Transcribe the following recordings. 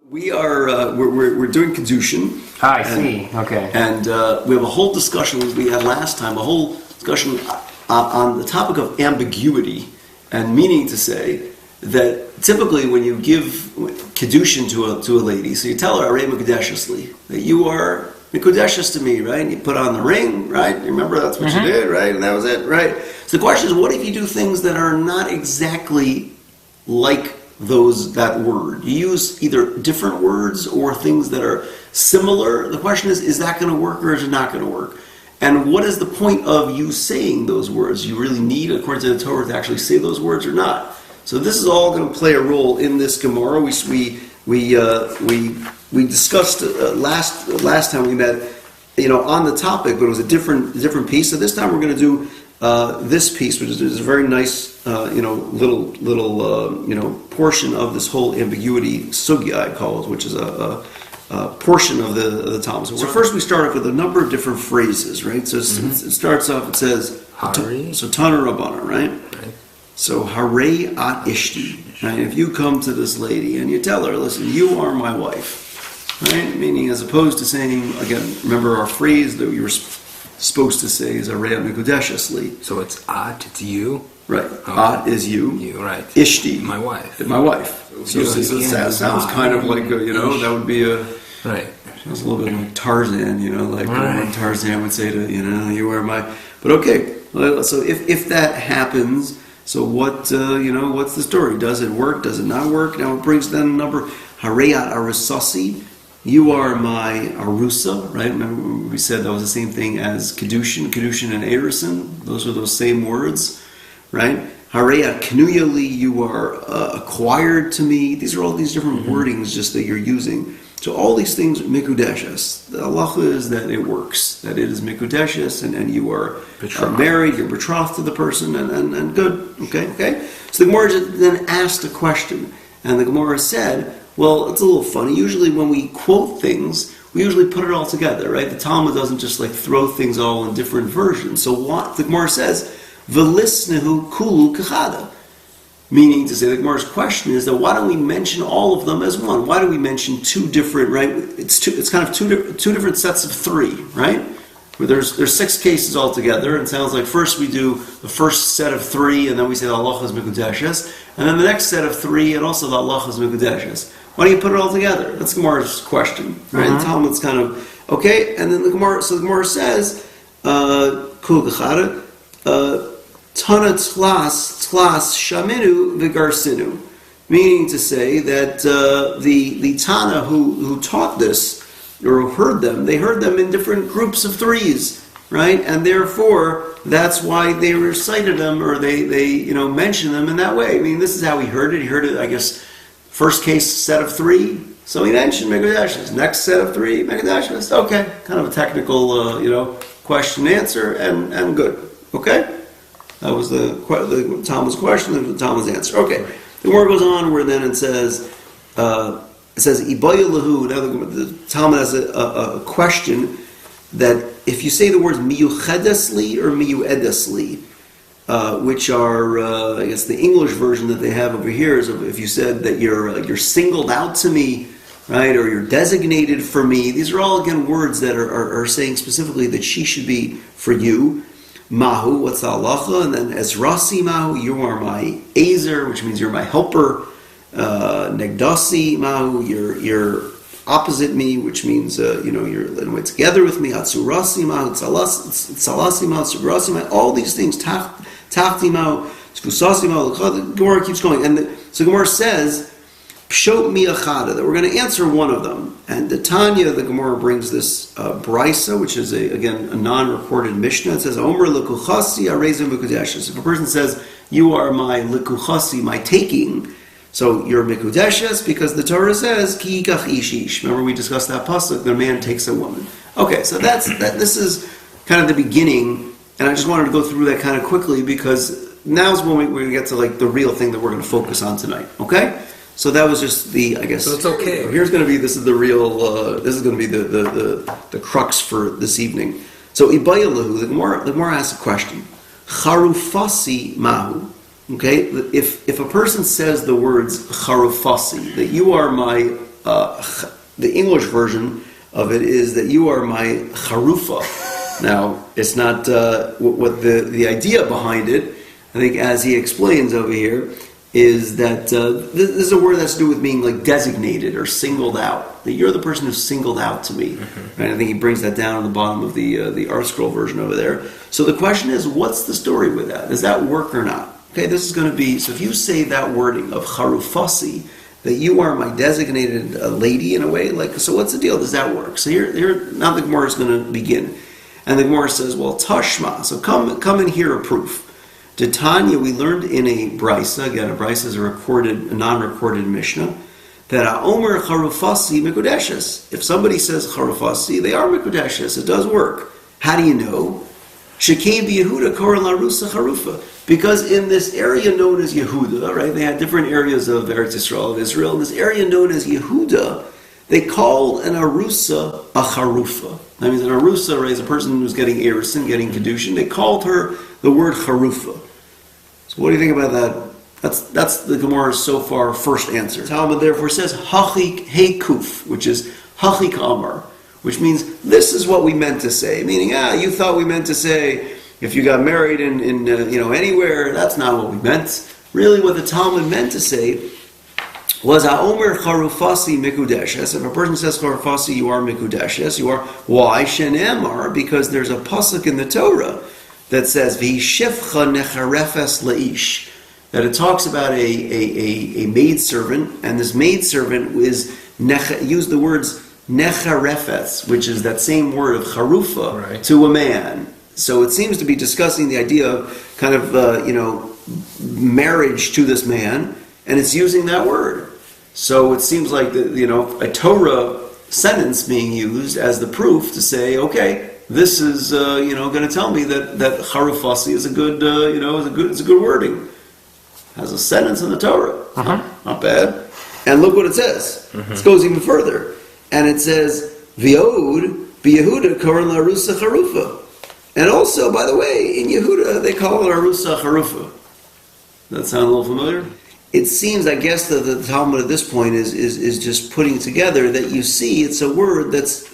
We are we're doing Kiddushin. I see. Okay. And we have a whole discussion we had last time, a whole discussion on the topic of ambiguity, and meaning to say that typically when you give Kiddushin to a lady, so you tell her Arei Mekudeshesli, that you are Mekudeshes to me, right? And you put on the ring, right? You remember that's what you did, right? And that was it, right? So the question is, what if you do things that are not exactly like that word? You use either different words or things that are similar. The question is that going to work or is it not going to work? And what is the point of you saying those words? You really need, according to the Torah, to actually say those words or not? So this is all going to play a role in this Gemara. We discussed last time we met, on the topic, but it was a different piece. So this time we're going to do this piece, which is a very nice, little portion of this whole ambiguity sugya, I call it, which is a portion of the Talmud. So first we start off with a number of different phrases, right? So it starts off. It says, so Tana Rabbana, right? So Harei at Ishti. Right? If you come to this lady and you tell her, listen, you are my wife, right? Meaning, as opposed to saying, again, remember our phrase that we were supposed to say is Arei Mekudeshesli. So it's at, it's you? Right. Okay. At is you. You, right. Ishti. My wife. My wife. So that sounds kind of like, that would be a... Right. Sounds a little bit like Tarzan, when Tarzan would say to, you are my... But okay, so if that happens, so what, what's the story? Does it work? Does it not work? Now it brings then a number, Hareyat Arusasi. You are my arusa, right? Remember we said that was the same thing as Kiddushin and Erison. Those are those same words, right? Hareyat Knuyali, you are acquired to me. These are all these different wordings just that you're using. So all these things, Mikudeshes. The halacha is that it works, that it is Mikudeshes, and you are married, you're betrothed to the person, and good, okay? So the Gemara then asked a question, and the Gemara said, well, it's a little funny. Usually when we quote things, we usually put it all together, right? The Talmud doesn't just throw things all in different versions. So what the Gemara says, V'lisnehu kulu kachada. Meaning to say, the Gemara's question is that why don't we mention all of them as one? Why do we mention two different, right? It's kind of two different sets of three, right? Where there's 6 cases altogether, and it sounds like first we do the first set of 3, and then we say the halacha is Mekudeshes, and then the next set of 3, and also the halacha is Mekudeshes. Why don't you put it all together? That's Gemara's question, right? The Talmud's kind of, okay, and then the Gemara says, Kul Gechada, Tana Tlas Shaminu Vigarsinu, meaning to say that the Tana who taught this, or who heard them, they heard them in different groups of 3s, right? And therefore, that's why they recited them, or they mentioned them in that way. I mean, this is how he heard it. He heard it, I guess, first case, set of 3, so he mentioned Mekudeshes. Next set of 3, Mekudeshes. Okay, kind of a technical, question answer, and good. Okay? That was the Talmud's question and the Talmud's answer. Okay, the word goes on where then it says, Ibayah lahu. Now the Talmud has a question that if you say the words miyuchedesli or miyuedesli, which are, I guess the English version that they have over here is if you said that you're singled out to me, right, or you're designated for me. These are all again words that are saying specifically that she should be for you. Mahu, what's the halacha? And then Ezrasi Mahu, you are my Ezer, which means you're my helper. Negdasi Mahu, you're opposite me, which means you're in a way together with me. Hatsurasi Mahu, Tsalasi Mahu, Tsubrasi Mahu, all these things. Tachti Mahu, Tfusasi Mahu. The Gemara keeps going, and so Gemara says, Pshot mi'achada, that we're going to answer one of them. And the Tanya, the Gemara brings this brisa, which is again a non-reported Mishnah. It says, Omer lekuchasi arezim mekudeshes. If a person says, you are my lekuchasi, my taking, so you're mekudeshes, because the Torah says, ki yikach ish ish. Remember we discussed that pasuk, the man takes a woman. Okay, so this is kind of the beginning, and I just wanted to go through that kind of quickly, because now's when we get to the real thing that we're going to focus on tonight. Okay? So that was just I guess. So it's okay. This is the real, this is going to be the crux for this evening. So Ibayah lahu, the Gemara asks a question. Charufasi mahu. Okay, if a person says the words charufasi, that you are my the English version of it is that you are my charufa. Now, it's not what the idea behind it, I think, as he explains over here, is that this is a word that's to do with being like designated or singled out. That you're the person who's singled out to me. Mm-hmm. Right? I think he brings that down on the bottom of the Art Scroll version over there. So the question is, what's the story with that? Does that work or not? Okay, this is going to be, so if you say that wording of charufasi, that you are my designated lady in a way, like, so what's the deal? Does that work? So here now the Gemara is going to begin. And the Gemara says, well, tashma, so come and hear a proof. To Tanya, we learned in a brisa, again, a brisa is a non-recorded Mishnah, that Omer charufasi mikudeshes. If somebody says charufasi, they are mikudeshes. It does work. How do you know? Shekei b'Yehuda koran larusa charufa. Because in this area known as Yehuda, right, they had different areas of Eretz Yisrael, of Israel. In this area known as Yehuda, they call an arusa a charufa. That means an arusa, right, is a person who's getting erisin, getting Kiddushin. They called her the word charufa. So what do you think about that? That's the Gemara's so far first answer. Talmud therefore says hachik heikuf, which is hachik amar, which means this is what we meant to say. Meaning, you thought we meant to say if you got married in anywhere. That's not what we meant. Really, what the Talmud meant to say was Omer charufasi mikudeshes. If a person says charufasi, you are mikudeshes. You are. Why shenemar? Because there's a pasuk in the Torah that says v'shifcha necharefes leish, that it talks about a maidservant, and this maidservant used the words necharefes, which is that same word of charufa, right, to a man. So it seems to be discussing the idea of kind of marriage to this man, and it's using that word. So it seems like a Torah sentence being used as the proof to say, okay, this is going to tell me that charufasi is a good it's a good wording. Has a sentence in the Torah, not bad. And look what it says. It goes even further, and it says v'od b'Yehuda koran larusa charufa. And also, by the way, in Yehuda they call it arusa charufa. Does that sound a little familiar? It seems, I guess, that the Talmud at this point is just putting together that you see it's a word is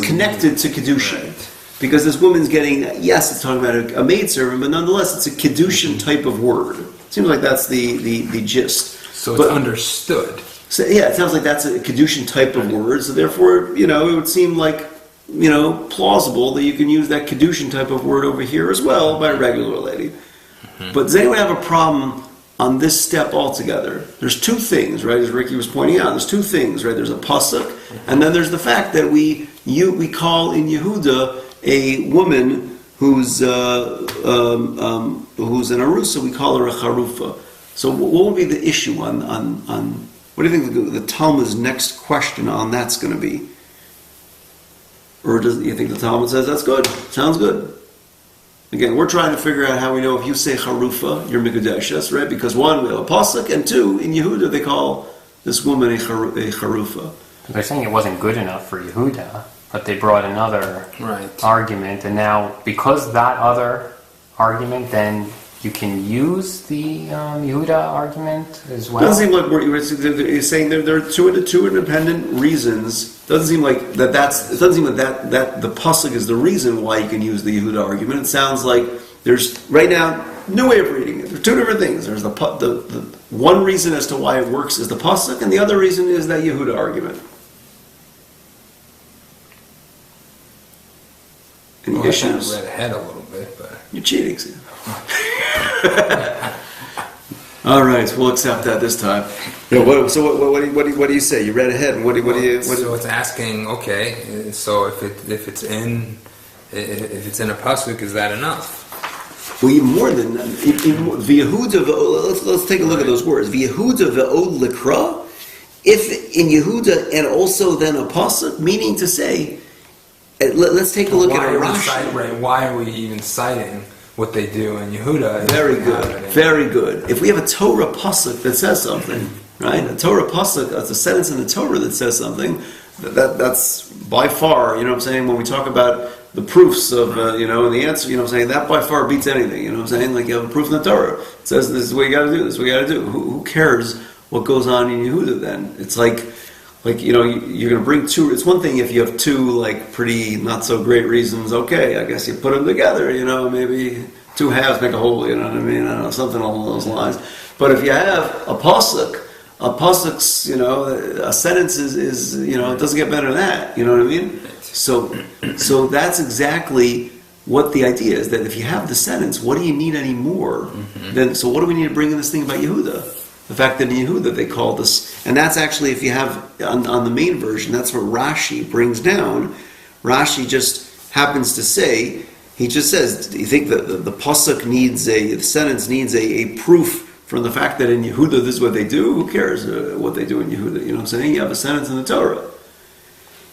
connected to Kiddushin. Right. Because this woman's getting, yes, it's talking about a maidservant, but nonetheless it's a Kiddushin type of word. It seems like that's the gist. So it's understood. So, yeah, it sounds like that's a Kiddushin type of word, so therefore, it would seem like, plausible that you can use that Kiddushin type of word over here as well by a regular lady. Mm-hmm. But does anyone have a problem on this step altogether? There's two things, right, as Ricky was pointing out. There's two things, right? There's a pasuk, and then there's the fact that we call in Yehuda a woman who's an arusa, we call her a charufa. So what would be the issue on what do you think the Talmud's next question on that's going to be? Or do you think the Talmud says that's good? Sounds good. Again, we're trying to figure out how we know if you say charufa, you're mikudeshes, right? Because one, we have a pasuk, and two, in Yehuda they call this woman a charufa. They're saying it wasn't good enough for Yehuda, but they brought another argument, and now because that other argument, then you can use the Yehuda argument as well. Doesn't seem like you're saying there are two independent reasons. Doesn't seem like that the pasuk is the reason why you can use the Yehuda argument. It sounds like there's right now no way of reading it. There's two different things. There's the one reason as to why it works is the pasuk, and the other reason is that Yehuda argument. Any issues? I read ahead a little bit, but you're cheating. See? All right, we'll accept that this time. Yeah, what do you say? You read ahead, and what do you? So it's asking, okay. So if it's in a pasuk, is that enough? Well, even more than V'Yehuda. Let's take a look at those words. V'Yehuda ve'od likra. If in Yehuda and also then a pasuk, meaning to say, let's take a look at Rashi. Why are we even citing what they do in Yehuda? Very good, very good. If we have a Torah pasuk that says something, right? A Torah pasuk, that's a sentence in the Torah that says something. That's by far, you know what I'm saying. When we talk about the proofs of, and the answer, you know what I'm saying, that by far beats anything. You know what I'm saying? Like you have a proof in the Torah. It says this is what you got to do. This is what you got to do. Who cares what goes on in Yehuda then? It's like you're going to bring two. It's one thing if you have two like pretty not so great reasons. Okay, I guess you put them together. Maybe two halves make a whole. You know what I mean? I don't know, something along those lines. But if you have a pasuk's, a sentence is it doesn't get better than that. You know what I mean? So that's exactly what the idea is. That if you have the sentence, what do you need any more? So what do we need to bring in this thing about Yehuda? The fact that in Yehuda they call this, and that's actually, if you have on the main version, that's what Rashi brings down. Rashi just happens to say, he just says, do you think that the pasuk needs the sentence needs a proof from the fact that in Yehuda this is what they do? Who cares what they do in Yehuda? You know what I'm saying? You have a sentence in the Torah.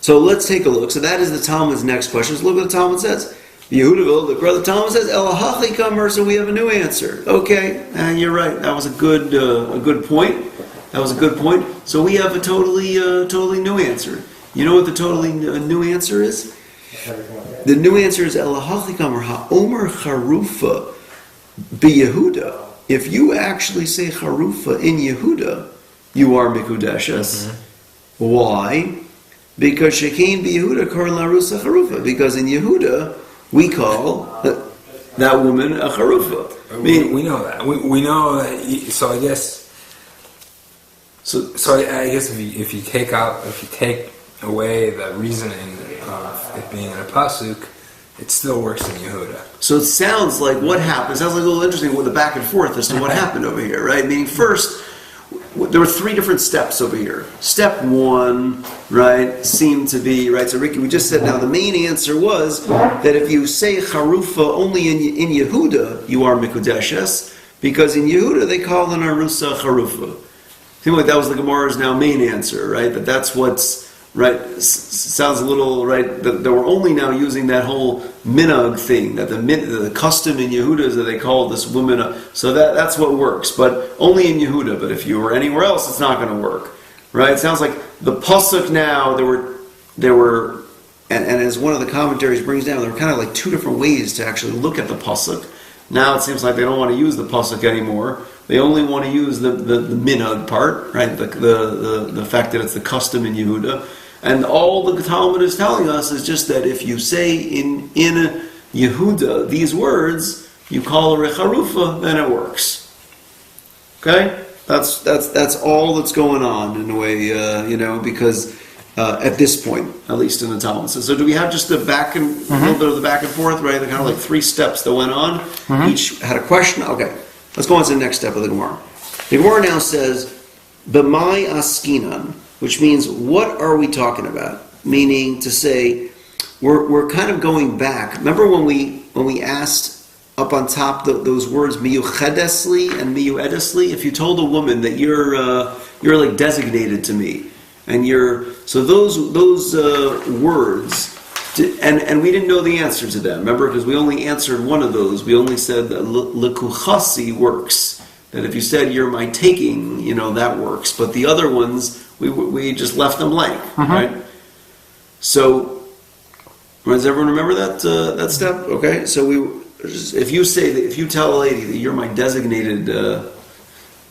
So let's take a look. So that is the Talmud's next question. Let's look what the Talmud says. Yehudaville, the brother Talmud says, Elahachi kamer, so we have a new answer. Okay, and you're right. That was a good point. That was a good point. So we have a totally new answer. You know what the totally new answer is? The new answer is Elahachi kamer ha'omer charufa b'Yehuda. If you actually say charufa in Yehuda, you are mikudeshes. Why? Because shekein b'Yehuda kor larusa charufa. Because in Yehuda we call that woman a charufa. We know that. We know that. So I guess. So I guess if you take away the reasoning of it being in a pasuk, it still works in Yehuda. So it sounds like what happened. It sounds like a little interesting with the back and forth as to what happened over here, right? Meaning first, there were three different steps over here. Step one, right, seemed to be, right, so Ricky, we just said now the main answer was that if you say charufa only in Yehuda, you are mikudeshes, because in Yehuda they call an arusa charufa. Seems like that was the Gemara's now main answer, right, that's what's, right, sounds a little, right, that we're only now using that whole minhag thing, that the custom in Yehuda is that they call this woman, so that's what works, but only in Yehuda, but if you were anywhere else, it's not going to work, right? It sounds like the pasuk now, there were, and as one of the commentaries brings down, there were kind of like two different ways to actually look at the pasuk. Now it seems like they don't want to use the pasuk anymore. They only want to use the minhag part, right? The fact that it's the custom in Yehuda. And all the Talmud is telling us is just that if you say in Yehuda these words, you call a recharufa, then it works. Okay? That's all that's going on in a way, because at this point, at least in the Talmud. So do we have just the back and a little bit of the back and forth, right? The kind of like three steps that went on. Each had a question. Okay, let's go on to the next step of the Gemara. The Gemara now says, "B'mai askinan," which means what are we talking about? Meaning to say, we're kind of going back. Remember when we asked up on top those words miyuchedesli and miyuedesli? If you told a woman that you're like designated to me. And so those words, and we didn't know the answer to them. Remember, because we only answered one of those. We only said that lekuchasi works. That if you said you're my taking, that works. But the other ones, we just left them blank, right? So, does everyone remember that step? Okay, so if you tell a lady that you're my designated.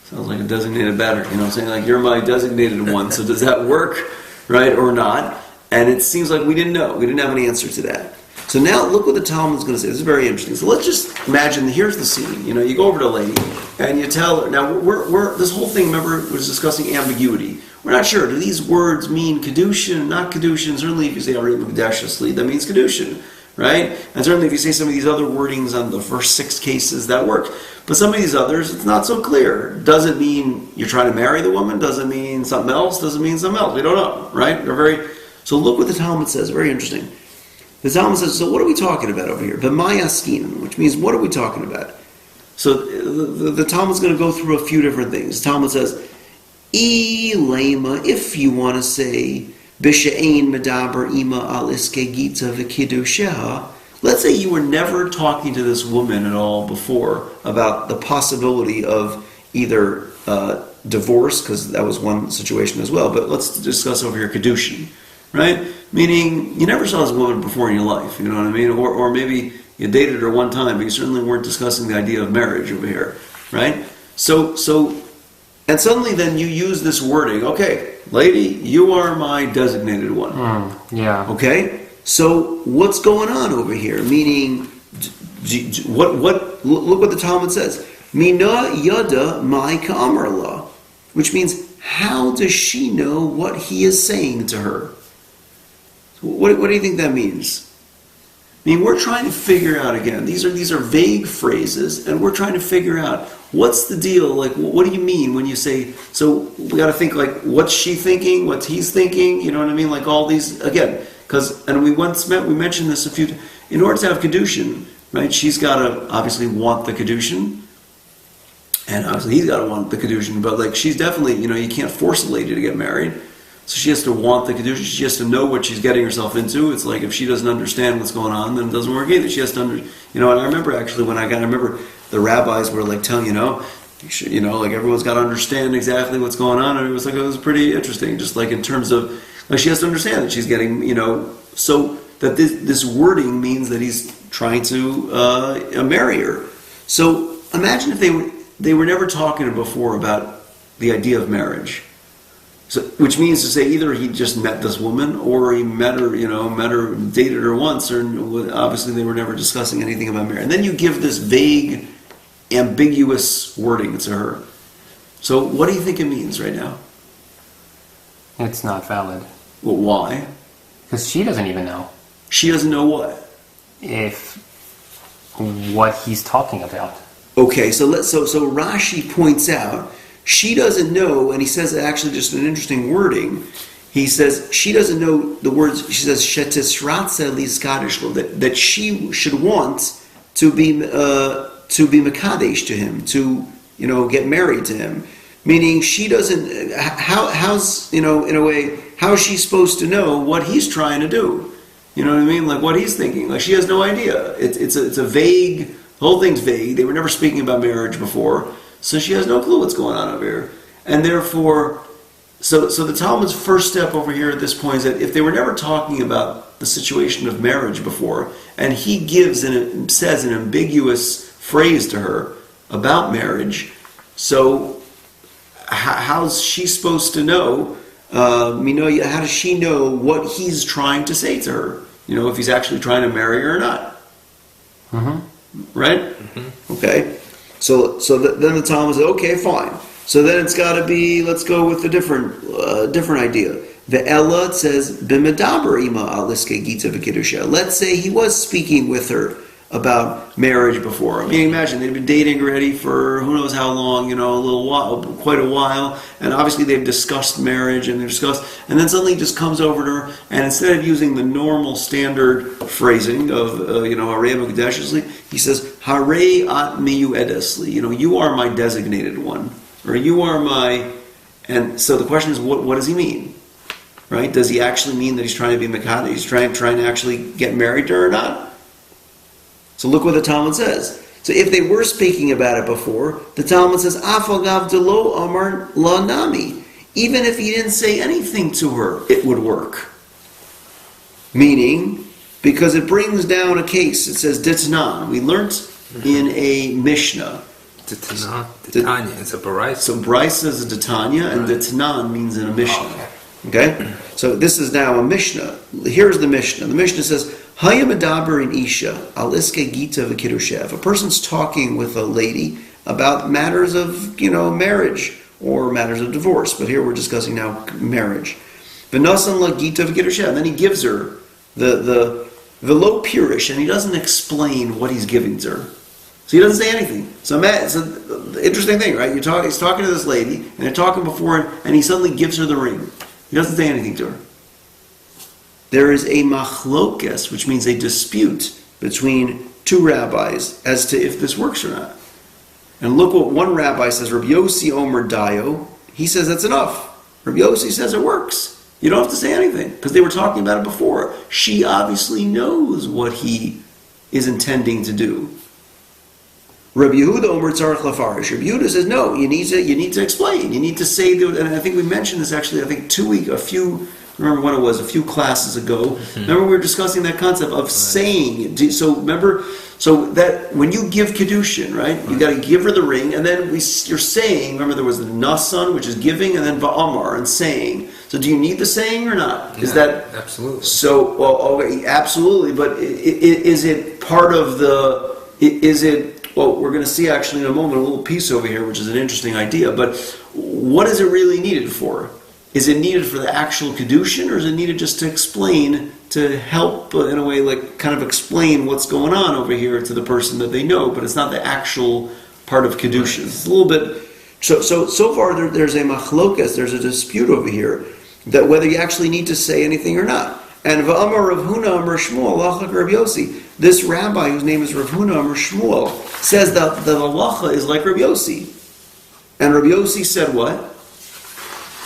Sounds like a designated batter, saying like you're my designated one. So does that work, right, or not? And it seems like we didn't know. We didn't have an answer to that. So now look what the Talmud's going to say. This is very interesting. So let's just imagine, here's the scene. You go over to a lady and you tell her. Now we're this whole thing, remember, was discussing ambiguity. We're not sure. Do these words mean Kiddushin, not Kiddushin? Certainly if you say Ari Mukdashasli, that means Kiddushin. Right? And certainly if you say some of these other wordings on the first 6 cases, that works. But some of these others, it's not so clear. Does it mean you're trying to marry the woman? Does it mean something else? Does it mean something else? We don't know, right? So look what the Talmud says. Very interesting. The Talmud says, so what are we talking about over here? B'mai askinan, which means what are we talking about? So the Talmud's going to go through a few different things. The Talmud says, lema, if you want to say, B'she'ein medaber ima al iske gita v'kiddusheha. Let's say you were never talking to this woman at all before about the possibility of either divorce, because that was one situation as well, but let's discuss over here Kiddushin, right? Meaning, you never saw this woman before in your life, you know what I mean? Or maybe you dated her one time, but you certainly weren't discussing the idea of marriage over here, right? So And suddenly then you use this wording, okay, lady, you are my designated one. Yeah. Okay? So what's going on over here? Meaning, look what the Talmud says. Mina yada mai ka'amarla. Which means, how does she know what he is saying to her? What do you think that means? I mean, we're trying to figure out, again, these are vague phrases, and we're trying to figure out, what's the deal? Like, what do you mean when you say, so we got to think, like, what's she thinking, what's he's thinking, you know what I mean? Like, all these, again, and we mentioned this a few times, in order to have Kiddushin, right, she's got to obviously want the Kiddushin, and obviously he's got to want the Kiddushin, but, like, she's definitely, you can't force a lady to get married. So she has to want the Kiddushin. She has to know what she's getting herself into. It's like if she doesn't understand what's going on, then it doesn't work either. She has to and I remember actually I remember the rabbis were like telling, like everyone's got to understand exactly what's going on. And it was pretty interesting. Just like in terms of, like she has to understand that she's getting, so that this wording means that he's trying to marry her. So imagine if they were never talking before about the idea of marriage. So, which means to say either he just met this woman, or he met her, dated her once, or obviously they were never discussing anything about marriage. And then you give this vague, ambiguous wording to her. So, what do you think it means right now? It's not valid. Well, why? Because she doesn't even know. She doesn't know what? What he's talking about. Okay, so Rashi points out. She doesn't know, and he says actually just an interesting wording. He says she doesn't know the words. She says that she should want to be mekadesh to him, to get married to him. Meaning she doesn't. How's in a way, how is she supposed to know what he's trying to do? You know what I mean? Like what he's thinking. Like she has no idea. It's a vague. The whole thing's vague. They were never speaking about marriage before. So she has no clue what's going on over here. And therefore, so the Talmud's first step over here at this point is that if they were never talking about the situation of marriage before, and he says an ambiguous phrase to her about marriage, so how's she supposed to know, how does she know what he's trying to say to her? If he's actually trying to marry her or not. Mm-hmm. Right? Mm-hmm. Okay. So then the Talmud says, okay, fine. So then it's got to be, let's go with a different idea. The Ella says, B'medaber ima aliske gita v'kiddusha. Let's say he was speaking with her about marriage before. I mean, imagine they've been dating already for who knows how long, a little while, quite a while, and obviously they've discussed marriage and and then suddenly he just comes over to her, and instead of using the normal standard phrasing of, Harei Mekudeshesli, he says, Harei at miyuedesli, you are my designated one, or you are my, and so the question is, what does he mean? Right? Does he actually mean that he's trying to be Mekadesh? He's trying to actually get married to her or not? So look what the Talmud says. So if they were speaking about it before, the Talmud says, Afagav delo amar la nami. Even if he didn't say anything to her, it would work. Meaning, because it brings down a case. It says Ditnan. We learnt in a Mishnah. Ditanya. It's a Baraisa. So Baraisa is a Ditanya, and Ditnan means in a Mishnah. Okay? So this is now a Mishnah. Here's the Mishnah. The Mishnah says, Haya medaber in isha al iske gita v'kiddusha. If a person's talking with a lady about matters of, marriage or matters of divorce, but here we're discussing now marriage. V'nasan la gita v'kiddusha. And then he gives her the velo pirish, and he doesn't explain what he's giving to her. So he doesn't say anything. So it's an interesting thing, right? He's talking to this lady, and they're talking before, and he suddenly gives her the ring. He doesn't say anything to her. There is a machlokes, which means a dispute between two rabbis as to if this works or not. And look what one rabbi says, Rabbi Yossi Omer Dayo. He says that's enough. Rabbi Yossi says it works. You don't have to say anything, because they were talking about it before. She obviously knows what he is intending to do. Rabbi Yehuda Omer Tzarech Lafarish. Rabbi Yehuda says, no, you need to explain. You need to say, and I think we mentioned this actually, I think remember when it was, a few classes ago. Mm-hmm. Remember we were discussing that concept of saying. So remember, So that when you give Kiddushin, right, you got to give her the ring, and then you're saying, remember there was the Nasan, which is giving, and then Va'amar, and saying. So do you need the saying or not? Is that... Absolutely. So, absolutely, but is it part of the... Is it... Well, we're going to see actually in a moment a little piece over here, which is an interesting idea, but what is it really needed for? Is it needed for the actual Kiddushin, or is it needed just to explain, to help, in a way, like, kind of explain what's going on over here to the person that they know, but it's not the actual part of Kiddushin. It's a little bit... So far there's a machlokas, there's a dispute over here, that whether you actually need to say anything or not. And Va'amar Rav Huna Amar Shmuel, Lachak Rav Yossi, this rabbi, whose name is Rav Huna Amar Shmuel, says that the halacha is like Rav Yossi. And Rav Yossi said what?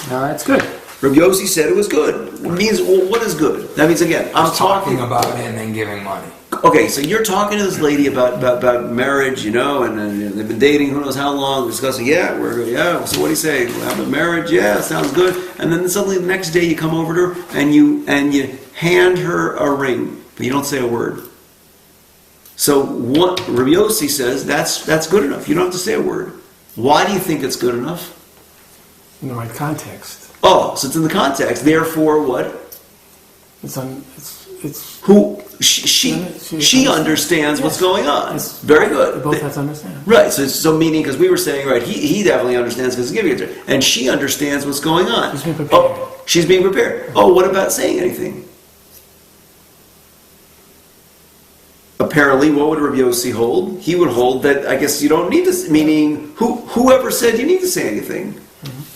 No, that's good. Rav Yossi said it was good. It means, well, what is good? That means, again, I'm talking about it and then giving money. Okay, so you're talking to this lady about marriage, and they've been dating who knows how long, discussing, so what do you say? How about marriage? Yeah, sounds good. And then suddenly the next day you come over to her and you hand her a ring, but you don't say a word. So what Rabbi Yossi says, that's good enough. You don't have to say a word. Why do you think it's good enough? In the right context. Oh, so it's in the context. Therefore, what? She understands what's going on. Very good. They both have to understand. Right. So meaning, because we were saying, right, he definitely understands because he's giving it to her, and she understands what's going on. She's being prepared. Oh, she's being prepared. Oh, what about saying anything? Apparently, what would Rabbi Yossi hold? He would hold that I guess you don't need to. Meaning, whoever said you need to say anything,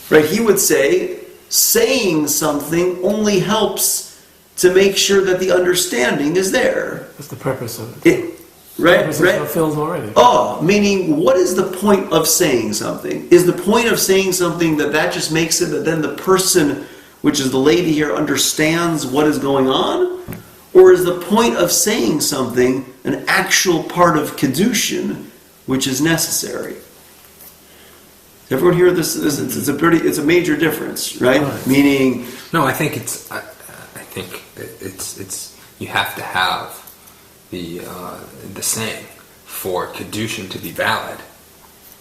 right? He would say saying something only helps to make sure that the understanding is there. That's the purpose of it. Right? The purpose is fulfilled already. Oh, meaning, what is the point of saying something? Is the point of saying something that just makes it that then the person, which is the lady here, understands what is going on? Or is the point of saying something an actual part of Kiddushin, which is necessary? Everyone hear this? It's a major difference, right? Meaning, no, I think it's you have to have the saying for Kiddushin to be valid.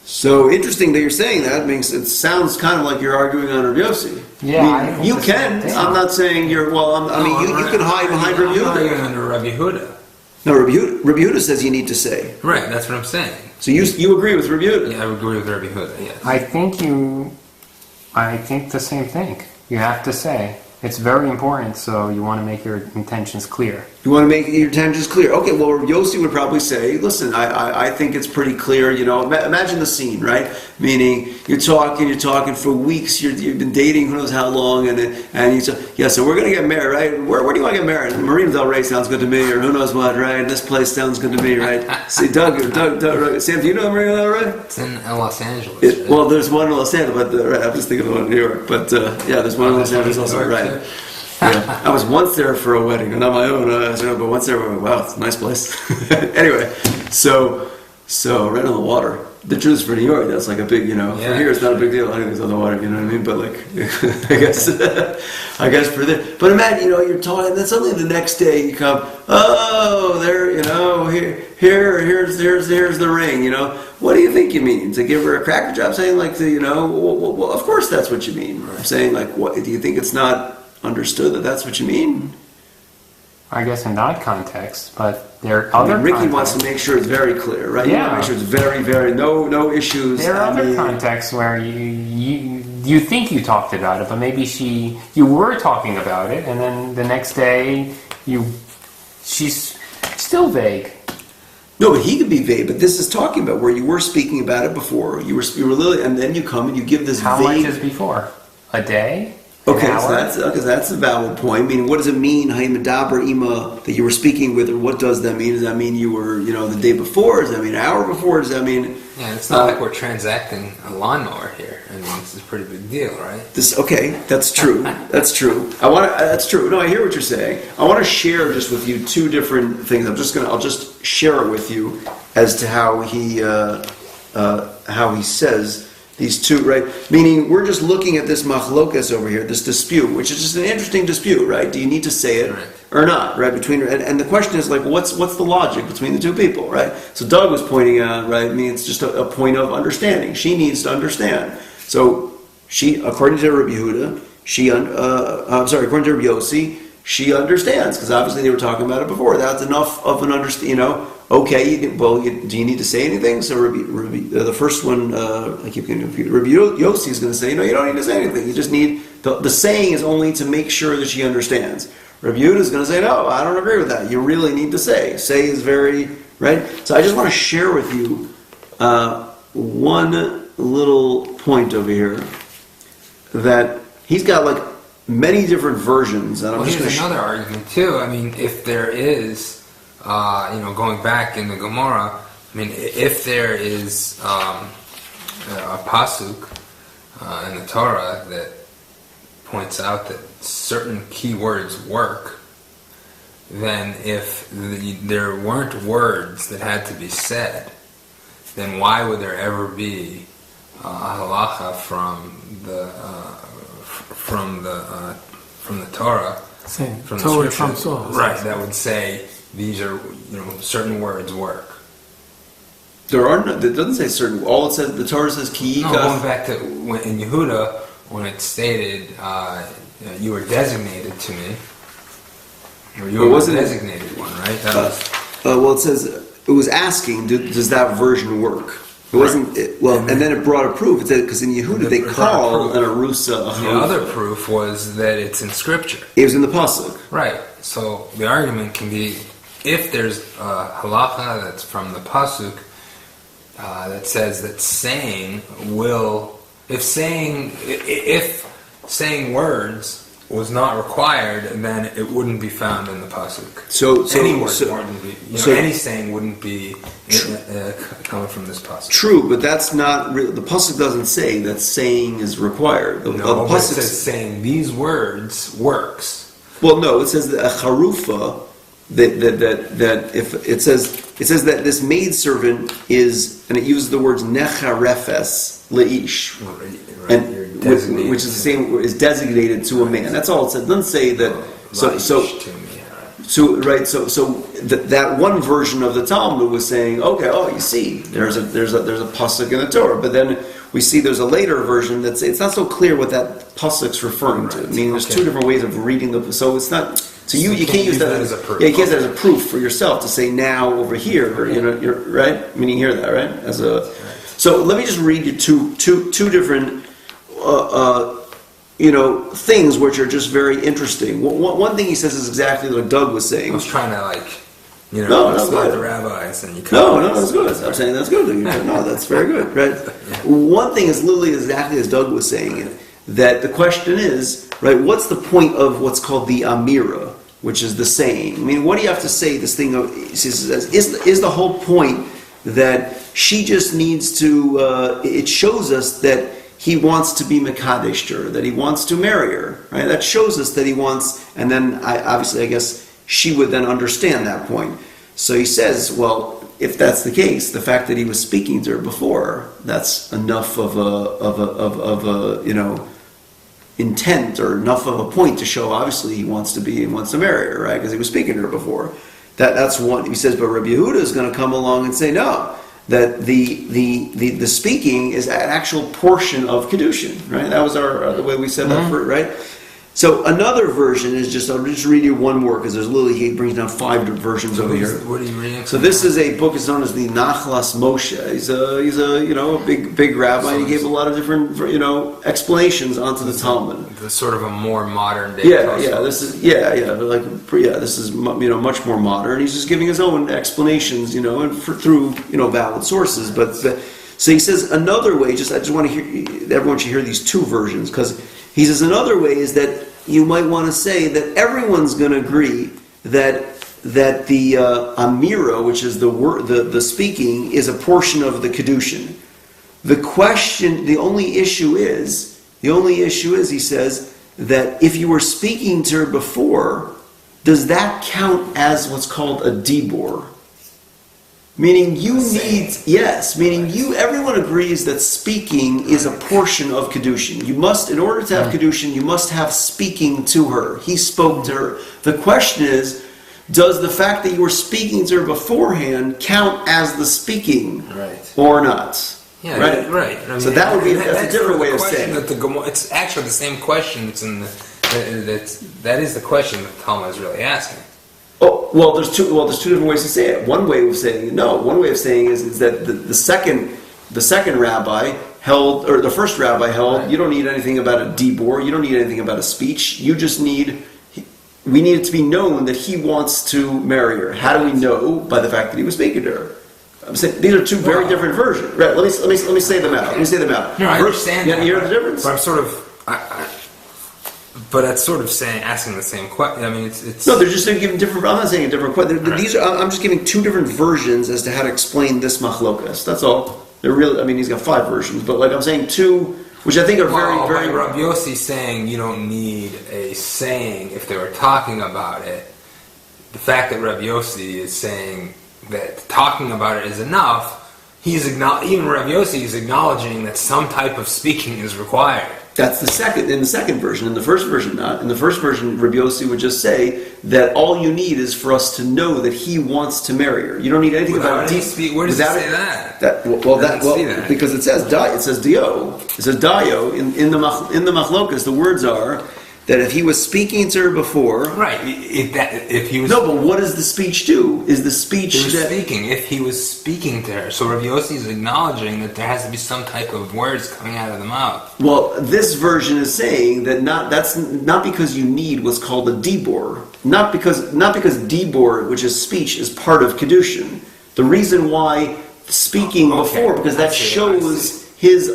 So interesting that you're saying that. It sounds kind of like you're arguing on Rav Yossi. Yeah, you can. I'm not saying you're. Well, you can hide behind Rav Yehuda. I'm arguing under Rav Yehuda. No, Rav Yehuda says you need to say. Right, that's what I'm saying. So you agree with Rav Yehuda? Yeah, I agree with Rav Yehuda. Yes. I think the same thing. You have to say. It's very important, so you want to make your intentions clear. You want to make your intentions clear. Okay, well, Yossi would probably say, listen, I think it's pretty clear, imagine the scene, right? Meaning, you're talking for weeks, you've been dating who knows how long, and you say, so we're going to get married, right? Where do you want to get married? Marina Del Rey sounds good to me, or who knows what, right? This place sounds good to me, right? See, Doug, Sam, do you know Marina Del Rey? It's in Los Angeles. Well, there's one in Los Angeles, but I'm just thinking of the one in New York. But there's one in Los Angeles also, right? Yeah. I was once there for a wedding, not my own, but once there, wow, it's a nice place. Anyway, so right on the water. The truth is, for New York, that's like a big, for here it's not a big deal. Anything's on the water, you know what I mean? But like, I guess for this. But imagine, you're talking, and then suddenly the next day you come, oh, there, here's the ring, What do you think you mean? To give her a cracker job, saying like, well, of course that's what you mean. Right. Saying like, what, do you think it's not understood that's what you mean? I guess in that context, but there are other Ricky contexts. wants to make sure it's very clear, right? Yeah. You want to make sure it's very, very, no issues. There are other contexts where you think you talked about it, but maybe you were talking about it, and then the next day she's still vague. No, but he could be vague. But this is talking about where you were speaking about it before. You were literally, and then you come and you give this How vague. much is before? A day? Okay, so that's a valid point. Meaning, what does it mean, Haimadaber Ima, that you were speaking with, or what does that mean? Does that mean you were, the day before? Does that mean an hour before? Does that mean? Yeah, it's not like we're transacting a lawnmower here. I mean, this is a pretty big deal, right? That's true. That's true. That's true. No, I hear what you're saying. I want to share just with you two different things. I'll just share it with you as to how he says These two, right? Meaning, we're just looking at this machlokas over here, this dispute, which is just an interesting dispute, right? Do you need to say it or not, right? And the question is like, what's the logic between the two people, right? So Doug was pointing out, right? I mean, it's just a point of understanding. She needs to understand. So she, according to Rabbi Yehuda, according to Rabbi Yossi, she understands because obviously they were talking about it before. That's enough of an understanding, Okay, do you need to say anything? So the first one, I keep getting confused. Rabbi Yossi is going to say, no, you don't need to say anything. You just need, the saying is only to make sure that she understands. Rabbi Yehuda is going to say, no, I don't agree with that. You really need to say. Say is very, right? So I just want to share with you one little point over here that he's got like many different versions. And here's another argument too. I mean, if there is... going back in the Gemara, I mean, if there is a pasuk in the Torah that points out that certain key words work, then if there weren't words that had to be said, then why would there ever be a halacha from the Torah, from the Torah scriptures, trumps right? That would say these are, certain words work. There are no, it doesn't say certain. All it says, the Torah says ki. No, going back to in Yehuda, when it stated, you were designated to me, or you were the designated one, right? Well, it says, it was asking, does that version work? It wasn't, and then it brought a proof. It said, because in Yehuda they call an arusa a harufa. The other proof was that it's in Scripture. It was in the pasuk. Right. So the argument can be, if there's a halacha that's from the pasuk that says that if saying words was not required, then it wouldn't be found in the pasuk. Any saying wouldn't be coming from this pasuk. True, but that's not real. The pasuk doesn't say that saying is required. The pasuk says saying these words works. Well, no, it says that a charufa. That if it says that this maidservant is, and it uses the words necharefes leish, and which is the same, is designated to a man. That's all it said. It doesn't say that. That one version of the Talmud was saying, okay, you see, there's a pasuk in the Torah, but then we see there's a later version that's it's not so clear what that pasuk's referring to. I mean, there's two different ways of reading so it's not. So you can't use that as a proof. Yeah, you can't use that as a proof for yourself to say now over here. You're right. I mean, you hear that, right? So let me just read you two different things which are just very interesting. One thing he says is exactly what Doug was saying. I was trying to the rabbis and you. No, that's good. I'm saying that's good. No, that's very good, right? One thing is literally exactly as Doug was saying. That the question is, right, what's the point of what's called the Amira, which is the saying? I mean, what do you have to say this thing of, is the whole point that she just needs to, it shows us that he wants to be Mekadesh her, that he wants to marry her, right? That shows us that he wants, and then I guess she would then understand that point. So he says, well, if that's the case, the fact that he was speaking to her before, that's enough of a intent or enough of a point to show obviously he wants to marry her, right? Because he was speaking to her before. That's one. He says, but Rabbi Yehuda is going to come along and say no, that the speaking is an actual portion of Kiddushin, right? That was the way we said that, right? So another version is I'll just read you one more because there's literally, he brings down 5 versions over here. What are you reading? So this is a book, it's known as the Nachlas Moshe. He's a big rabbi. So he gave a lot of different explanations onto the Talmud. The sort of a more modern day. This is much more modern. He's just giving his own explanations, and through valid sources. But so he says another way. I just want to hear, everyone should hear these two versions because. He says another way is that you might want to say that everyone's going to agree that the Amira, which is the word, the speaking, is a portion of the Kiddushin. The only issue is, he says, that if you were speaking to her before, does that count as what's called a dibur? Meaning everyone agrees that speaking is a portion of Kiddushin. You must, in order to have Kiddushin, you must have speaking to her. He spoke to her. The question is, does the fact that you were speaking to her beforehand count as the speaking or not? Yeah, right. I mean, so that's a different way of saying it. It's actually the same question that's in that is the question that Talmud is really asking. Oh, there's two different ways to say it. One way of saying is that the second rabbi held, or the first rabbi held, you don't need anything about a dibor, you don't need anything about a speech, we need it to be known that he wants to marry her. How do we know? By the fact that he was speaking to her. I'm saying these are two very different versions. Right? Let me say them out. Let me say them out. No, I understand. You hear the difference? But I'm sort of. But that's sort of asking the same question. I mean, it's. No, they're just giving different. I'm not saying a different question. These are. I'm just giving two different versions as to how to explain this machlokas. That's all. They're really. I mean, he's got 5 versions, but I'm saying 2, which I think are very. Rabbi Yossi saying you don't need a saying if they were talking about it. The fact that Rabbi Yossi is saying that talking about it is enough. Even Rabbi Yossi is acknowledging that some type of speaking is required. That's in the second version. In the first version, not. In the first version, Rabbi Yossi would just say that all you need is for us to know that he wants to marry her. You don't need anything about it. Where does it say that? Because it says dio. It says dio in the machlokas. The words are that if he was speaking to her before, right? If he was but what does the speech do? Is the speech speaking? If he was speaking to her, so Rabbi Yossi is acknowledging that there has to be some type of words coming out of the mouth. Well, this version is saying that that's not because you need what's called a dibor, not because dibor, which is speech, is part of Kiddushin. The reason why speaking before, because that shows his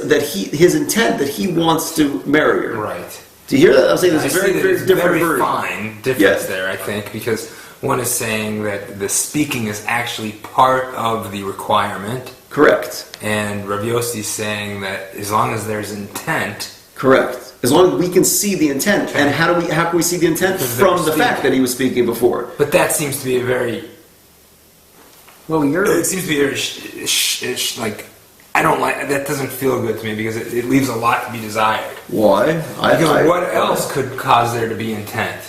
intent that he wants to marry her. Right. Do you hear that? I'm saying there's a very different version. Fine difference there, I think, because one is saying that the speaking is actually part of the requirement. Correct. And Rabbi Yossi is saying that as long as there's intent. Correct. As long as we can see the intent. And how can we see the intent? From the fact that he was speaking before. But that seems to be a very... It seems to be very... I don't like that. Doesn't feel good to me because it leaves a lot to be desired. Why? Because what else could cause there to be intent?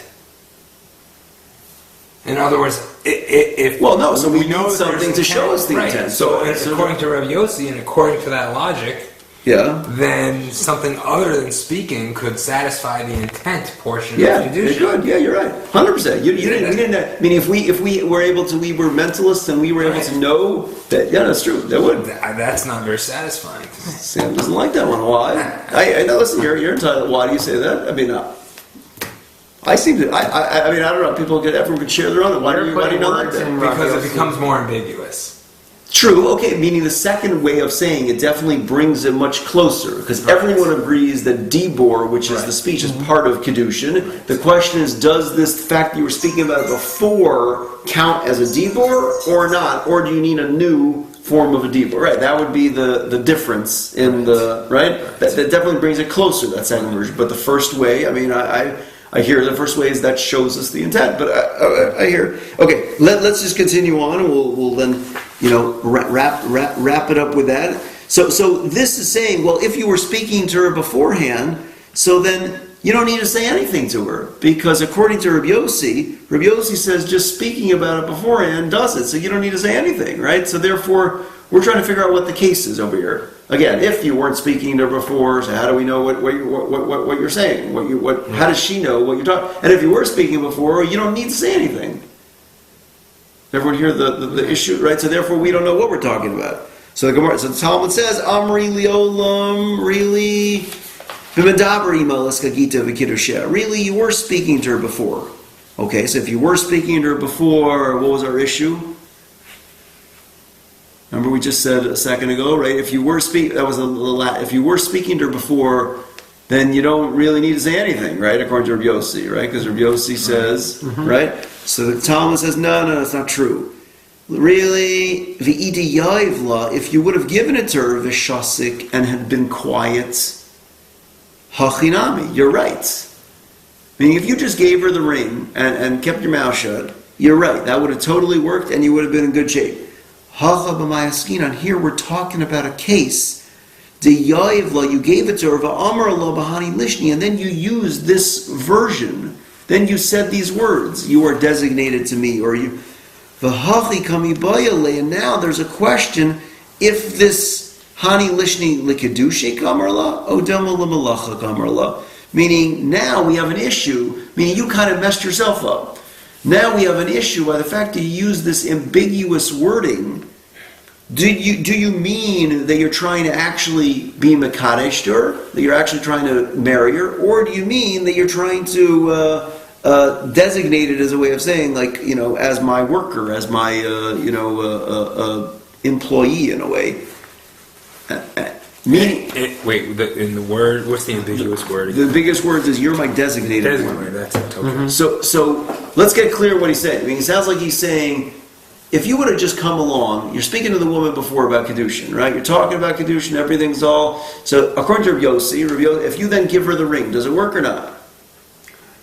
In other words, if so we need something to show us the intent. So according to Rabbi Yossi and according to that logic, then something other than speaking could satisfy the intent portion of Kiddushin. Good. Yeah, you're right. 100%. We didn't. I mean, if we were able to, we were mentalists and we were able to know that. Yeah, that's true. That would. That's not very satisfying. Sam doesn't like that one. Why? I know. Listen, you're entitled. Why do you say that? I mean, I seem to. I mean, I don't know. Everyone could share their own. Why do you not like that? Because it becomes more ambiguous. True, okay, meaning the second way of saying it definitely brings it much closer, because everyone agrees that dibor, which is the speech, is part of Kiddushin. The question is, does this fact that you were speaking about it before count as a dibor or not? Or do you need a new form of a dibor? Right, that would be the difference in the, right? That definitely brings it closer, that second version. But the first way, I mean, I hear the first way is that shows us the intent, but I hear. Okay, let's just continue on, and we'll then wrap it up with that. So this is saying, well, if you were speaking to her beforehand, so then you don't need to say anything to her, because according to Rabbi Yossi says just speaking about it beforehand does it, so you don't need to say anything, right? So therefore, we're trying to figure out what the case is over here. Again, if you weren't speaking to her before, so how do we know what you're saying? How does she know what you're talking? And if you were speaking before, you don't need to say anything. Everyone hear the issue, right? So therefore, we don't know what we're talking about. So the Talmud says, Amri liolam, really, really, you were speaking to her before. Okay, so if you were speaking to her before, what was our issue? Remember, we just said a second ago, right? If you were speaking to her before, then you don't really need to say anything, right? According to Rabbi Yossi, right? Because Rabbi Yossi says, right? So the Talmud says, no, that's not true. Really, v'ida yayvla, if you would have given it to her, v'shasik, and had been quiet, hachinami, you're right. Meaning, if you just gave her the ring and kept your mouth shut, you're right. That would have totally worked, and you would have been in good shape. Hacha b'mayaskinan. Here we're talking about a case. The Yayivla, you gave it to her, va'amar lo bahani lishni, and then you used this version. Then you said these words, you are designated to me, or you, v'hachi kami bayale, and now there's a question, if this hani lishni likadushi kamarla, odema lamalacha kamarla, meaning now we have an issue, meaning you kind of messed yourself up. Now we have an issue by the fact that you use this ambiguous wording. Do you mean that you're trying to actually be mekadesh to her, that you're actually trying to marry her, or do you mean that you're trying to designate it as a way of saying, like, as my worker, as my employee in a way? Meaning, in the word, what's the ambiguous word? The biggest words is you're my designated one. That's it. Okay. So let's get clear what he's saying. I mean, it sounds like he's saying, if you would have just come along, you're speaking to the woman before about Kiddushin, right? You're talking about Kiddushin, everything's all... So according to Rabbi Yossi, if you then give her the ring, does it work or not?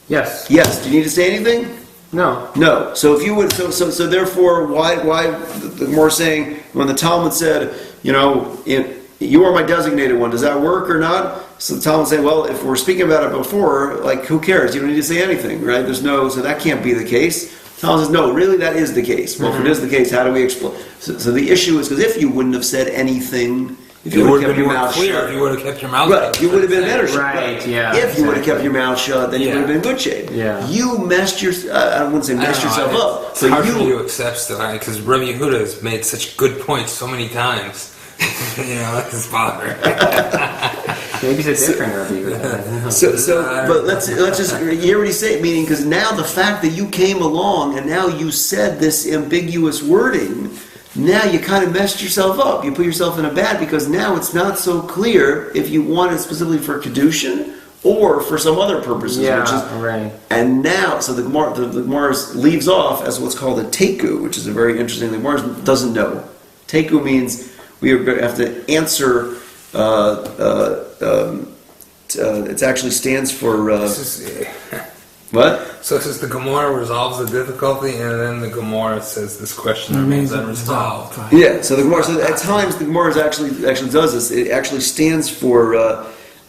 Yes. Yes. Do you need to say anything? No. No. So if you would... So therefore, why the more saying, when the Talmud said, you are my designated one, does that work or not? So the Talmud say, well, if we're speaking about it before, like, who cares? You don't need to say anything, right? So that can't be the case. Talmud says, no, really, that is the case. Well, if it is the case, how do we explain? So the issue is, because if you wouldn't have said anything, if you would have kept your mouth shut, if you would have kept your mouth shut, you would have been better shape. Right, yeah. If you would have kept your mouth shut, then you would have been in good shape. Yeah. You messed I wouldn't say messed yourself up. It's hard for you to accept that, because Rabbi Yehuda has made such good points so many times. His father. Maybe it's a different review. But let's just hear what he's saying. Meaning, because now the fact that you came along and now you said this ambiguous wording, now you kind of messed yourself up. You put yourself in a bad, because now it's not so clear if you want it specifically for Kiddushin or for some other purposes. Yeah, right. And now, so the Gemara leaves off as what's called a teku, which is a very interesting thing. The Gemara doesn't know. Teku means we are going to have to answer. It actually stands for what? So it says the Gemara resolves the difficulty, and then the Gemara says this question remains unresolved. Yeah. So the Gemara. So at times the Gemara actually does this. It actually stands for.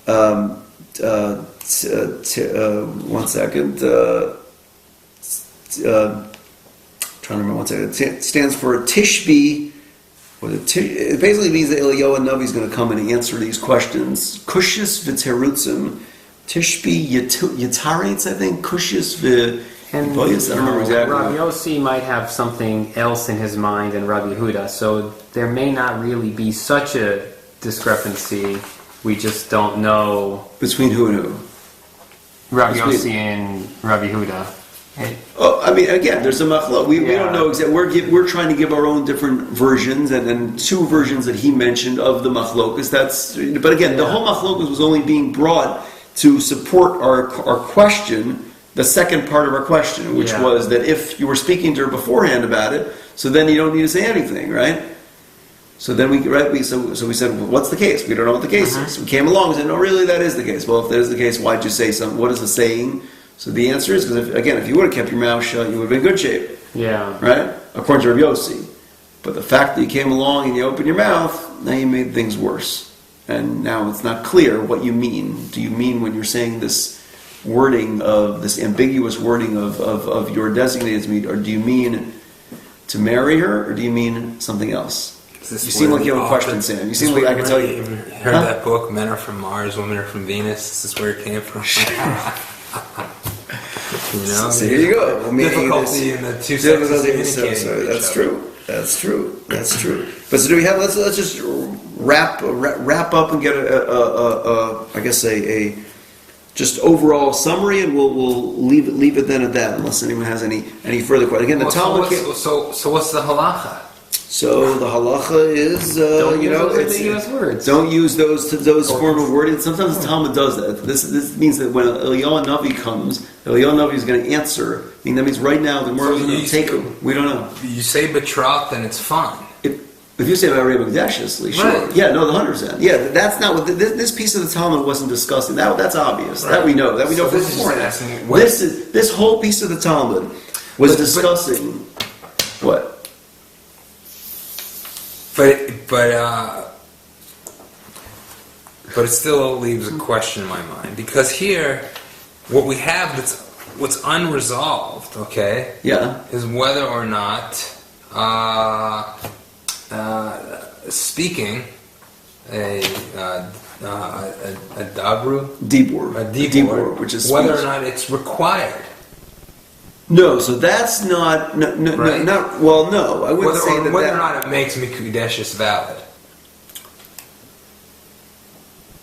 1 second. Trying to remember 1 second. It stands for Tishbi. It basically means that Eliyahu Navi is going to come and answer these questions. Kushis v'terutzim, Tishbi yitaretz, I think. Kushis v'boyas. I don't remember exactly. Rabbi Yossi might have something else in his mind than Rabbi Yehuda, so there may not really be such a discrepancy. We just don't know between who and who. Rabbi Yossi and Rabbi Yehuda. I mean, again, there's a machlok. We don't know exactly. We're trying to give our own different versions, and two versions that he mentioned of the machlokas. But again, the whole machlokas was only being brought to support our question, the second part of our question, which was that if you were speaking to her beforehand about it, so then you don't need to say anything, right? So then we said, well, what's the case? We don't know what the case is. We came along and said, no, really, that is the case. Well, if that is the case, why'd you say something? What is the saying? So the answer is, because if you would have kept your mouth shut, you would have been in good shape. Yeah. Right? According to Rabbi Yossi. But the fact that you came along and you opened your mouth, now you made things worse. And now it's not clear what you mean. Do you mean when you're saying this wording of, this ambiguous wording of your designated to me, or do you mean to marry her, or do you mean something else? You seem like you have a question, Sam. You seem like I can tell you. Heard that book, Men Are From Mars, Women Are From Venus? This is where it came from. So here you go. Difficulty in the two sexes communicating. That's true. But so do we have? Let's just wrap up and get I guess a just overall summary, and we'll leave it then at that, unless anyone has any further questions. Again, the Talmud. So what's the halacha? So the halacha is, don't use those form of wording. Sometimes the Talmud does that. This means that when Eliyahu Navi comes, Eliyahu Navi is going to answer. I mean, that means right now the Gemara is going to take him. We don't know. You say betrothed, and it's fine. If you say about Rebbe Gdashesly, sure. Right. Yeah, no, 100%. Yeah, that's not what this piece of the Talmud wasn't discussing. That's obvious. Right. That we know. That we know from beforehand. This whole piece of the Talmud was discussing what. But it still leaves a question in my mind, because here, what we have what's unresolved, okay, is whether or not speaking a dibur, which is whether speech. or not it's required. No, so that's not Right. not well. No, I wouldn't say that. Whether or not it makes mikudeshes valid.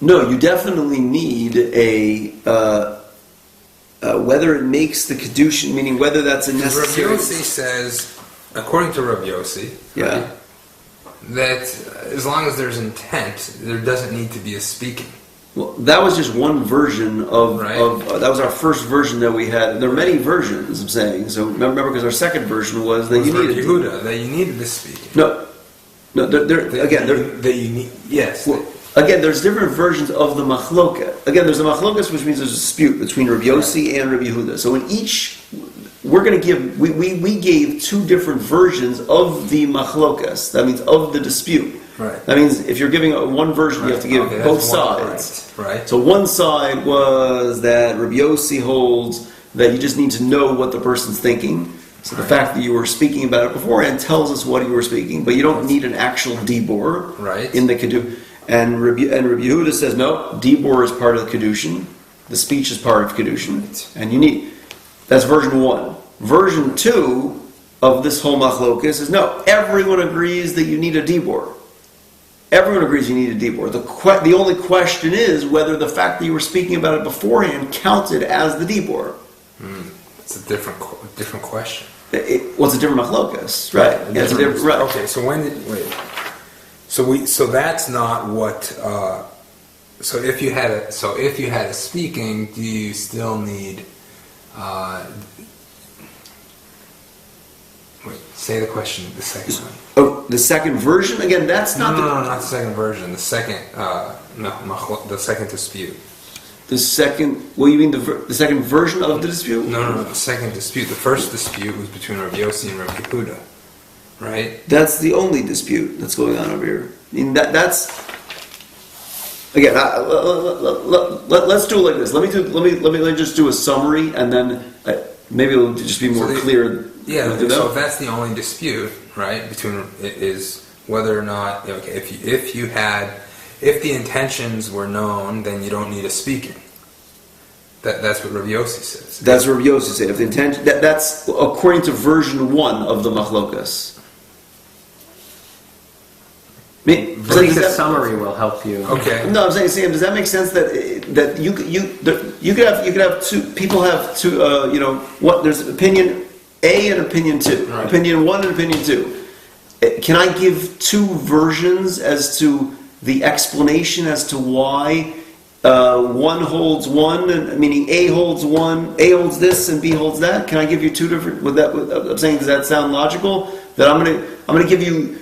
No, you definitely need whether it makes the Kiddushin, meaning whether that's a necessary... Rav Yossi says, according to Rav Yossi, Yeah. that as long as there's intent, there doesn't need to be a speaking. Well, that was just one version of Right. That was our first version that we had. There are many versions, I'm saying. So remember, because our second version was that you needed... Yehuda, that you needed the speaking. No, That you need, yes. Well, again, there's different versions of the machloket. Again, there's a machlokas, which means there's a dispute between Rabbi Yossi and Rabbi Yehuda. So in each, we're going to give, we gave two different versions of the machlokas. That means of the dispute. Right. That means if you're giving one version, you have to give both sides. Right. So one side was that Rabbi Yossi holds that you just need to know what the person's thinking. So the fact that you were speaking about it beforehand tells us what you were speaking, but you don't need an actual dibur in the Kiddushin. And Rabbi Yehuda says, no, dibur is part of the Kiddushin. The speech is part of Kiddushin. And you need... That's version 1. Version 2 of this whole machlokas is, no, everyone agrees that you need a dibur. Everyone agrees you need a dibur. The only question is whether the fact that you were speaking about it beforehand counted as the dibur. It's a different question. It's a different machlokas, right? It's a different, right. Okay, so So that's not what. So if you had a speaking, do you still need? Say the question. The second one. Oh, the second version again. That's not no, not the second version. The second, the second dispute. The second. Well, you mean the second version of the dispute? No, the second dispute. The first dispute was between Rav Yossi and Rav Yehuda, right? That's the only dispute that's going on over here. I mean, that's again. Let's do it like this. Let me just do a summary, and then maybe it'll just be more clear. Yeah. So if that's the only dispute, right, between is whether or not if the intentions were known, then you don't need a speaking. That's what Rav Yossi says. That's what Rav Yossi said. If the intention, that's according to version 1 of the machlokas. I think the summary will help you. Okay. No, I'm saying, Sam, does that make sense that you could have two people have two there's opinion A and opinion 2, right. Opinion 1 and opinion 2. Can I give two versions as to the explanation as to why one holds one, meaning A holds one, A holds this, and B holds that? Can I give you two different? I'm saying, does that sound logical? That I'm going to give you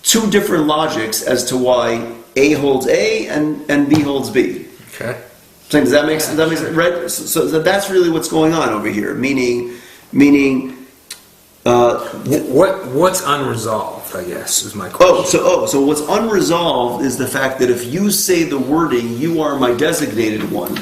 two different logics as to why A holds A and B holds B. Okay. I'm saying, does that make sense? Right? So that's really what's going on over here. Meaning. What's unresolved, I guess, is my question. So what's unresolved is the fact that if you say the wording, "You are my designated one,"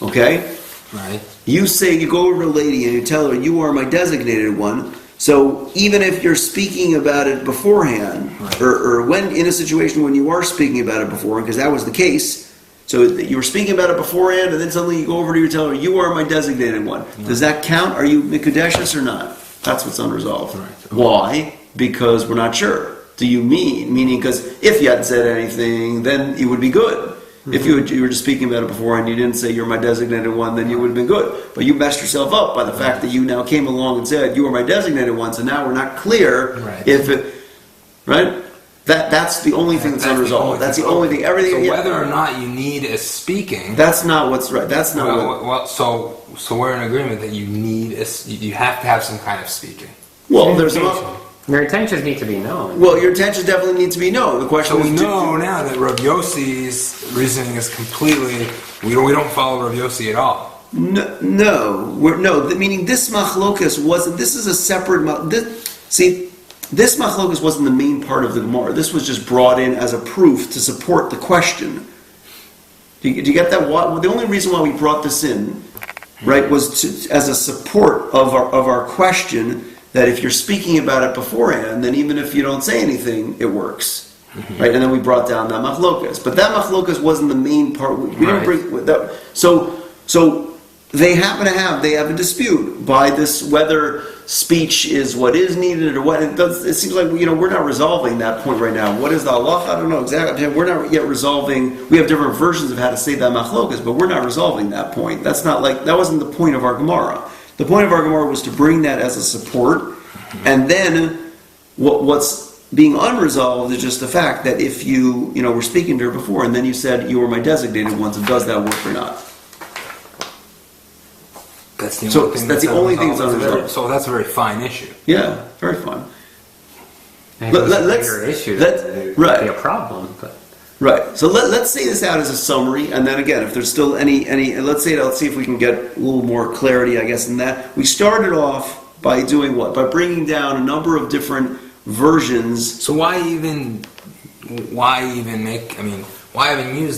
okay? Right. You go over to a lady and you tell her, "You are my designated one." So even if you're speaking about it beforehand, right. or when in a situation when you are speaking about it beforehand, because that was the case. So you were speaking about it beforehand, and then suddenly you go over to your teller, "You are my designated one." Right. Does that count? Are you mikudeshes or not? That's what's unresolved. Right. Okay. Why? Because we're not sure. Do you meaning because if you hadn't said anything, then it would be good. Mm-hmm. If you were just speaking about it before and you didn't say "You're my designated one," then you would have been good. But you messed yourself up by the fact that you now came along and said "You are my designated one." So now we're not clear if it right. That's the only thing that's unresolved. That's the only thing. Everything. So whether or not you need a speaking. That's not what's right. That's not what. So we're in agreement that you have to have some kind of speaking. Well, there's your intentions need to be known. Well, your intentions definitely need to be known. The question so is, we know now that Rav Yossi's reasoning is completely. We don't follow Rav Yossi at all. No. Meaning this machlokas wasn't. This is a separate. See, this machlokas wasn't the main part of the Gemara. This was just brought in as a proof to support the question. Do you get that? The only reason why we brought this in, right, was as a support of our question that if you're speaking about it beforehand, then even if you don't say anything, it works. Right, and then we brought down that machlokas, but that machlokas wasn't the main part. We didn't bring that. So they happen to have a dispute by this whether speech is what is needed or what. It seems like we're not resolving that point right now. What is the halacha? I don't know exactly. We're not yet resolving. We have different versions of how to say that machlokas, but we're not resolving that point. That wasn't the point of our Gemara. The point of our Gemara was to bring that as a support, and then what's being unresolved is just the fact that if you were speaking to her before and then you said you were my designated one, so does that work or not? That's the only thing. That's the only thing that's unresolved. So that's a very fine issue. Yeah, very fine. Let's issue. Right. Be a problem, but. Right. So let's say this out as a summary, and then again, if there's still any, let's see if we can get a little more clarity, I guess, in that. We started off by doing what? By bringing down a number of different versions. So why even use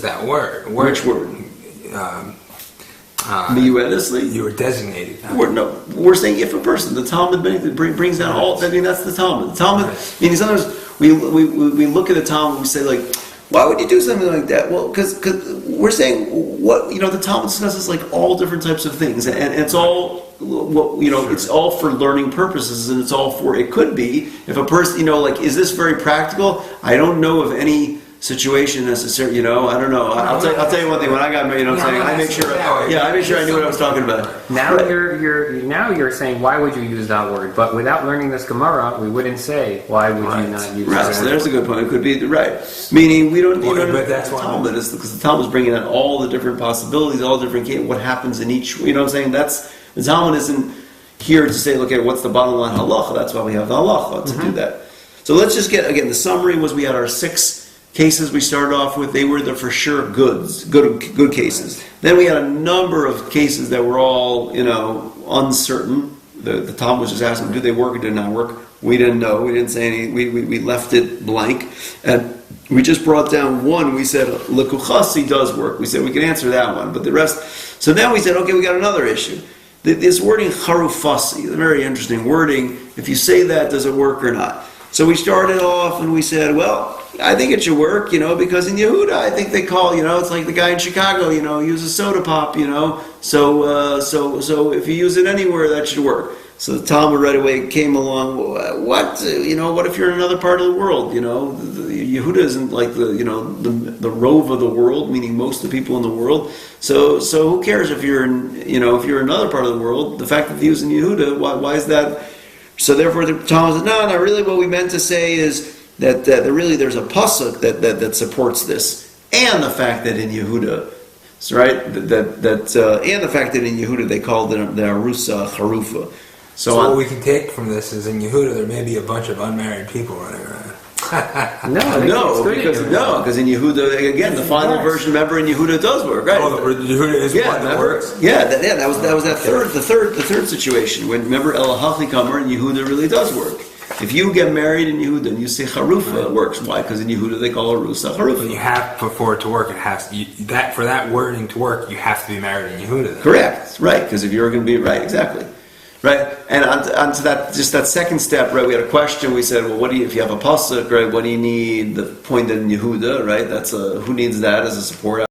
that word? Which word? Miyuedisli? You were designated. We're saying if a person, the Talmud brings down all. I mean, that's the Talmud. The Talmud. I mean, sometimes we look at the Talmud and we say like, why would you do something like that? Well, because we're saying what the Talmud discusses like all different types of things, and it's all it's all for learning purposes, and it's all for. It could be if a person is this very practical? I don't know of any situation necessarily. I don't know. I'll tell you one thing. When I got married, I made sure I knew what I was talking about. Now you're saying why would you use that word? But without learning this Gemara, we wouldn't say why would you not use that word. So there's a good point. It could be right. Meaning we don't. But that's why Talmud is because the Talmud is bringing out all the different possibilities, all different what happens in each. You know what I'm saying? That's the Talmud isn't here to say, okay, what's the bottom line halacha? That's why we have the halacha to do that. So let's just get again. The summary was we had our 6 cases we started off with. They were the for sure good cases. Then we had a number of cases that were all uncertain. The Talmud was just asking, do they work or did not work? We didn't know. We didn't say any. We left it blank, and we just brought down one. We said lekuchasi does work. We said we can answer that one, but the rest. So then we said, okay, we got another issue. This wording charufasi, a very interesting wording. If you say that, does it work or not? So we started off and we said, well, I think it should work, because in Yehuda, I think they call, it's like the guy in Chicago, uses soda pop, so if you use it anywhere, that should work. So the Talmud right away came along, what if you're in another part of the world, Yehuda isn't like the rove of the world, meaning most of the people in the world. So who cares if you're in, if you're in another part of the world, the fact that they use in Yehuda, why is that? So therefore the Talmud said, no, really what we meant to say is that there's a pasuk that supports this, and the fact that in Yehuda, right, and the fact that in Yehuda they called it the Arusa Charufa. So what we can take from this is in Yehuda there may be a bunch of unmarried people running around. Because in Yehuda again the final version. Remember, in Yehuda does work, right? Oh, Yehuda is one that works. That was that third situation when remember Elahachi Kamer in Yehuda really does work. If you get married in Yehuda and you say Charufa, it works. Why? Because in Yehuda they call it Rusa Charufa. But you have for it to work. It has for that wording to work. You have to be married in Yehuda. Then. Correct. Right. Because if you're going to be right, exactly. Right, and onto that, just that second step, right? We had a question. We said, well, if you have a pasuk, right? What do you need? The point in Yehuda, right? That's who needs that as a support.